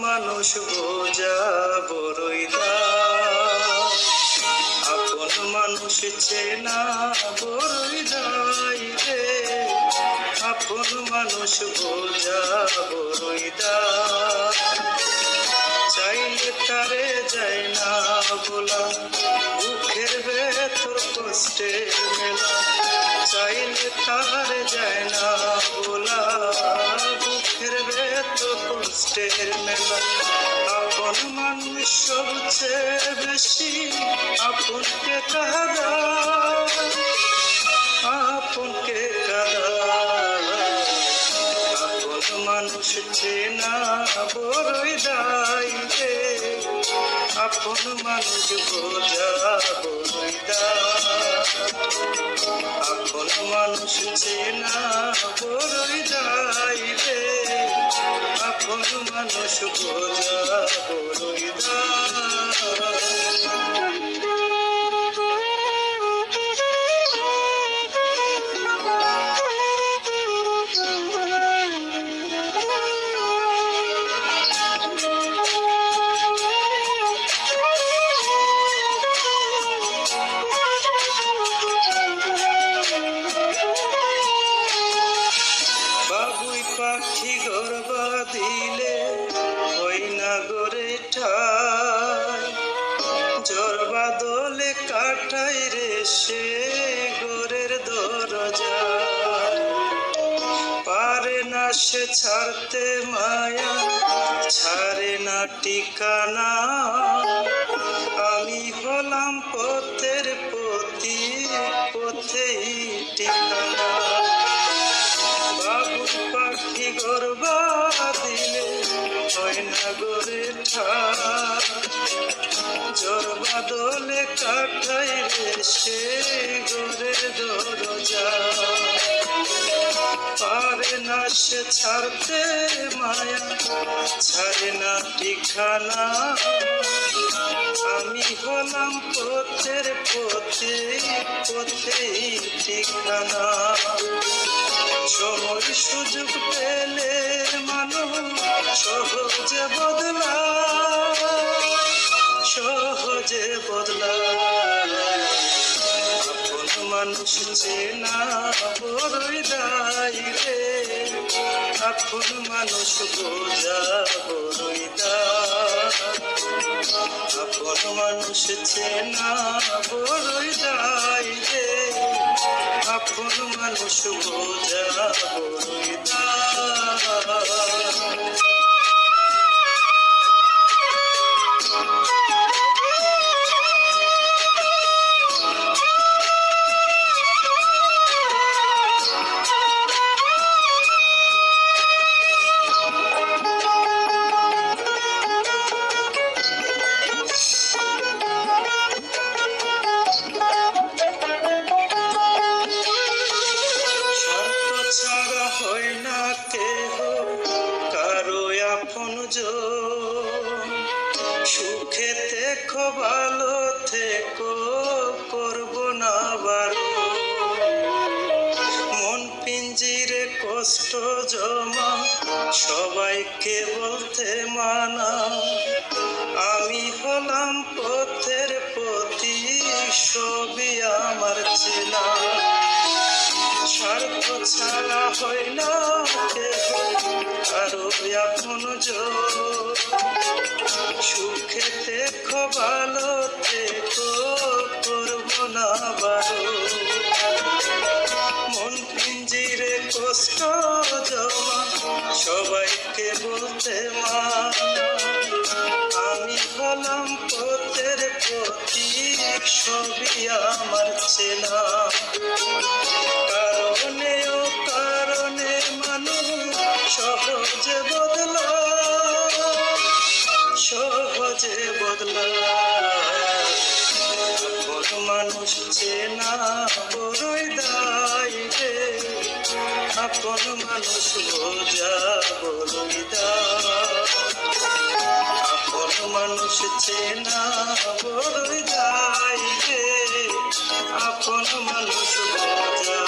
মানুষ বোঝা বড়ই দায়, আপন মানুষ চেনা বড়ই দায় রে, আপন মানুষ বোঝা বড়ই দায়। চাইলে তারে যায় না বলা, বুকের ভেতর কষ্টের মেলা, চাইলে তারে যায় না বলা, বুকের ভেতর কষ্টের মেলা। আপন মানুষ সবচেয়ে বেশি আপনকে কাঁদা, আপনকে কাঁদা। আপন মানুষ চেনা বড়ই দায় রে, আপন মানুষ বোঝা বড়ই দায়, আপন মানুষ চেনা বড়ই দায় রে, আপন মানুষ বোঝা বড়ই দায়। বাবুই পাখি গর্বা দিলে হয় না গরে ঠাই, ঝড় বাদলে কাটাই রে সে গরের দরজা, পারে না সে ছাড়তে মায়া, ছাড়ে না ঠিকানা। আমি হলাম পথের পথি, পথেই ঠিকানা। বাবুই পাখি গর্বা দিলে হয় না গরে ঠাই, ঝড় বাদলে কাটাই রে সে গরের দরজা, পারে না সে ছাড়তে মায়া, ছাড়ে না ঠিকানা। আমি হলাম পথের পথে, পথেই ঠিকানা। সময় সুযোগ পেলে মানুষ সহজে বদলায়, সহজে বদলায়। আপন মানুষ চেনা বড়ই দায় রে, আপন মানুষ বোঝা বড়ই দায়, আপন মানুষ চেনা বড়ই দায় রে, আপন মানুষ বোঝা বড়ই দায়। হয় না কেহ কারো আপনজন, সুখে থেকো ভালো থেকো করব না বারণ। মন পিঞ্জিরে কষ্ট জমা সবাইকে বলতে মানা, আমি হলাম পথের পথি সবই আমার চেনা। স্বার্থ ছাড়া হয় না কেহ কারো আপনজন, সুখে থেকো ভালো থেকো করব না বারণ। মন পিঞ্জিরে কষ্ট জমা সবাইকে বলতে মানা, আমি হলাম পথের পথি সবই আমার চেনা। কারণে ও কারণে মানুষ সহজে বদলায়, সহজে বদলায়। আপন মানুষ চেনা বড়ই দায় রে, আপন মানুষ বোঝা বড়ই দায়, আপন মানুষ চেনা বড়ই দায় রে, আপন মানুষ বোঝা